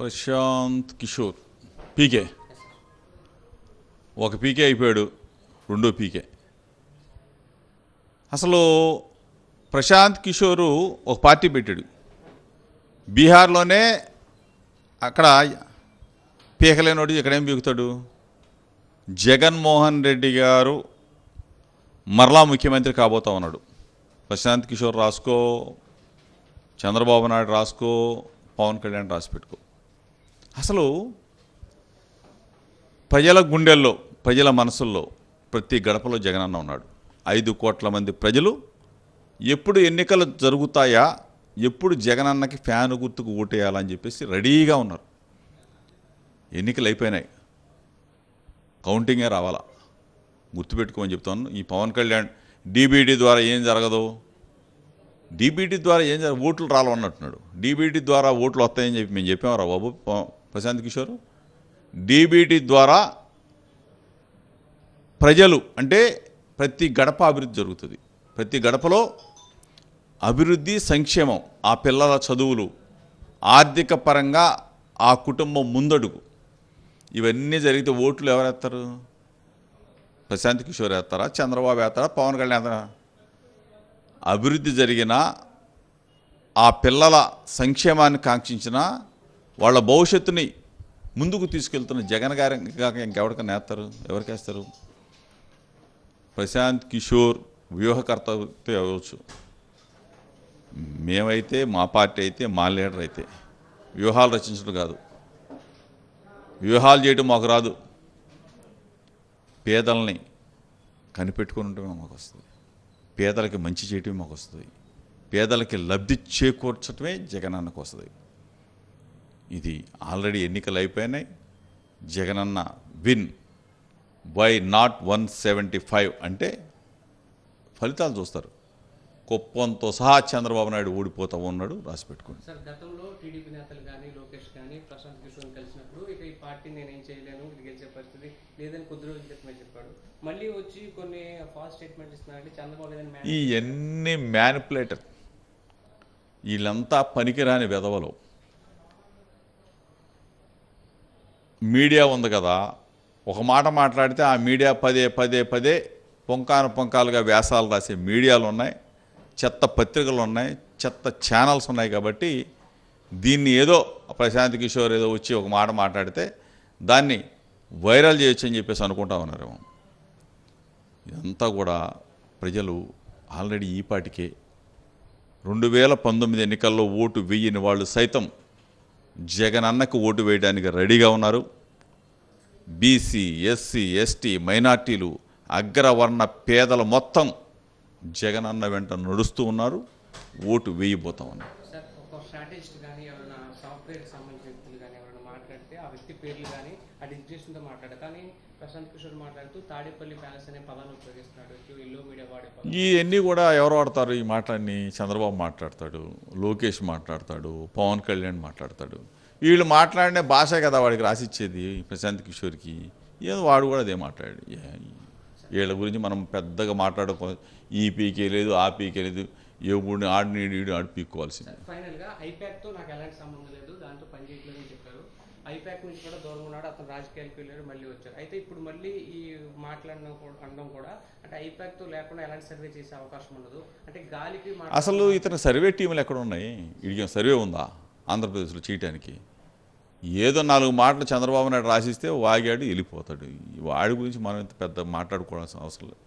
ప్రశాంత్ కిషోర్ పీకే ఒక పీకే అయిపోయాడు, రెండో పీకే. అసలు ప్రశాంత్ కిషోరు ఒక పార్టీ పెట్టాడు బీహార్లోనే. అక్కడ పీకలేనోడు ఇక్కడేం పీకుతాడు? జగన్మోహన్ రెడ్డి గారు మరలా ముఖ్యమంత్రి కాబోతా ఉన్నాడు. ప్రశాంత్ కిషోర్ రాసుకో, చంద్రబాబు నాయుడు రాసుకో, పవన్ కళ్యాణ్ రాసి పెట్టుకో. అసలు ప్రజల గుండెల్లో, ప్రజల మనసుల్లో ప్రతి గడపలో జగనన్న ఉన్నాడు. 5 కోట్ల మంది ప్రజలు ఎప్పుడు ఎన్నికలు జరుగుతాయా, ఎప్పుడు జగనన్నకి ఫ్యాను గుర్తుకు ఓటేయాలని చెప్పేసి రెడీగా ఉన్నారు. ఎన్నికలు అయిపోయినాయి, కౌంటింగే రావాలా. గుర్తుపెట్టుకోమని చెప్తాను. ఈ పవన్ కళ్యాణ్ డీబీటీ ద్వారా ఏం జరగదు, డీబీటీ ద్వారా ఏం జరగదు, ఓట్లు రాలన్నట్టున్నాడు. డీబీటీ ద్వారా ఓట్లు వస్తాయని చెప్పి మేము చెప్పామరా బాబు ప్రశాంత్ కిషోర్? డీబీటీ ద్వారా ప్రజలు అంటే ప్రతి గడప అభివృద్ధి జరుగుతుంది. ప్రతి గడపలో అభివృద్ధి, సంక్షేమం, ఆ పిల్లల చదువులు, ఆర్థిక పరంగా ఆ కుటుంబం ముందడుగు, ఇవన్నీ జరిగితే ఓట్లు ఎవరేస్తారు? ప్రశాంత్ కిషోర్ వేస్తారా, చంద్రబాబు వేస్తారా, పవన్ కళ్యాణ్ వేస్తారా? అభివృద్ధి జరిగిన ఆ పిల్లల సంక్షేమాన్ని కాంక్షించిన వాళ్ళ భవిష్యత్తుని ముందుకు తీసుకెళ్తున్న జగన్ గారి కాక ఇంకెవరికైనా వేస్తారు? ఎవరికి వేస్తారు? ప్రశాంత్ కిషోర్ వ్యూహకర్త అవ్వచ్చు. మేమైతే, మా పార్టీ అయితే, మా లీడర్ అయితే వ్యూహాలు రచించడం కాదు, వ్యూహాలు చేయడం మాకు రాదు. పేదల్ని కనిపెట్టుకుని ఉండటమే మాకు వస్తుంది, పేదలకి మంచి చేయటమే మాకు వస్తుంది, పేదలకి లబ్ధి చేకూర్చడమే జగనన్నకు వస్తుంది. ఇది ఆల్రెడీ ఎన్నికలు అయిపోయినాయి. జగనన్న విన్ బై నాట్ 175 అంటే ఫలితాలు చూస్తారు. కుప్పంతో సహా చంద్రబాబు నాయుడు ఓడిపోతూ ఉన్నాడు, రాసి పెట్టుకోండి. సార్, గతంలో టీడీపీ నేతలు కానీ లోకేష్ కానీ ప్రశాంత్ కిషోర్ కలిసినప్పుడు ఇక ఈ పార్టీ నేనేం చేయలేను, ఇది గెలిచే పరిస్థితి లేదని కొద్ది రోజుల క్రితమే చెప్పాడు. మళ్ళీ వచ్చి కొన్ని ఫాస్ట్ స్టేట్మెంట్ ఇస్తున్నారంటే చంద్రబాబు ఇవన్నీ మ్యానిపులేటర్, వీళ్ళంతా పనికిరాని వెధవలు. మీడియా ఉంది కదా, ఒక మాట మాట్లాడితే ఆ మీడియా పదే పదే పదే పొంకాలుగా వ్యాసాలు రాసే మీడియాలు ఉన్నాయి, చెత్త పత్రికలు ఉన్నాయి, చెత్త ఛానల్స్ ఉన్నాయి. కాబట్టి దీన్ని ఏదో ప్రశాంత్ కిషోర్ ఏదో వచ్చి ఒక మాట మాట్లాడితే దాన్ని వైరల్ చేయొచ్చు అని చెప్పేసి అనుకుంటా ఉన్నారేమో. ఇదంతా కూడా ప్రజలు ఆల్రెడీ ఈ పాటికే 2019 ఎన్నికల్లో ఓటు వేయని వాళ్ళు సైతం జగనన్నకు ఓటు వేయడానికి రెడీగా ఉన్నారు. బీసీ, ఎస్సీ, ఎస్టీ, మైనార్టీలు, అగ్రవర్ణ పేదలు మొత్తం జగనన్న వెంట నడుస్తూ ఉన్నారు, ఓటు వేయబోతా ఉన్నారు. సార్, ఒక స్ట్రాటజిస్ట్ కానీ ఎవరైనా సాఫ్ట్వేర్కి సంబంధించిన వ్యక్తులు కానీ ఎవరైనా మాట్లాడితే ఆ వ్యక్తి పేర్లు కానీ ఆ డిజిగ్నేషన్తో మాట్లాడారు. కానీ ప్రశాంత్ కిషోర్ మాట్లాడుతూ తాడేపల్లి ప్యాలెస్ అనే పదాన్ని ఉపయోగిస్తున్నాడు, ఇల్లు మీడియా వాడే పదం. ఇవన్నీ కూడా ఎవరు వాడతారు? ఈ మాటలన్నీ చంద్రబాబు మాట్లాడతాడు, లోకేష్ మాట్లాడతాడు, పవన్ కళ్యాణ్ మాట్లాడతాడు. వీళ్ళు మాట్లాడిన భాష కదా వాడికి రాసిచ్చేది ప్రశాంత్ కిషోర్కి. ఏదో వాడు కూడా అదే మాట్లాడు. వీళ్ళ గురించి మనం పెద్దగా మాట్లాడుకో, ఈ పీకే లేదు, ఆ పీకే లేదు, ఎవడిని ఆడిని ఆడి పీక్కోవాల్సింది. ఫైనల్గా ఐప్యాక్తో నాకు ఎలాంటి సంబంధం లేదు, దాంతో పనిచేయట్లేదని చెప్పారు. ఐప్యాక్ నుంచి కూడా దూరంగా ఉన్నాడు, అతను రాజకీయాలకు వెళ్ళారు, మళ్ళీ వచ్చారు. అయితే ఇప్పుడు మళ్ళీ ఈ అనడం కూడా అంటే ఐప్యాక్తో లేకుండా ఎలాంటి సర్వే చేసే అవకాశం ఉండదు అంటే గాలికి. అసలు ఇతను సర్వే టీములు ఎక్కడ ఉన్నాయి? వీడికి సర్వే ఉందా ఆంధ్రప్రదేశ్లో చేయటానికి? ఏదో 4 మాటలు చంద్రబాబు నాయుడు రాసిస్తే వాగాడు, వెళ్ళిపోతాడు. వాడి గురించి మనం ఇంత పెద్ద మాట్లాడుకోవాల్సిన అవసరం లేదు.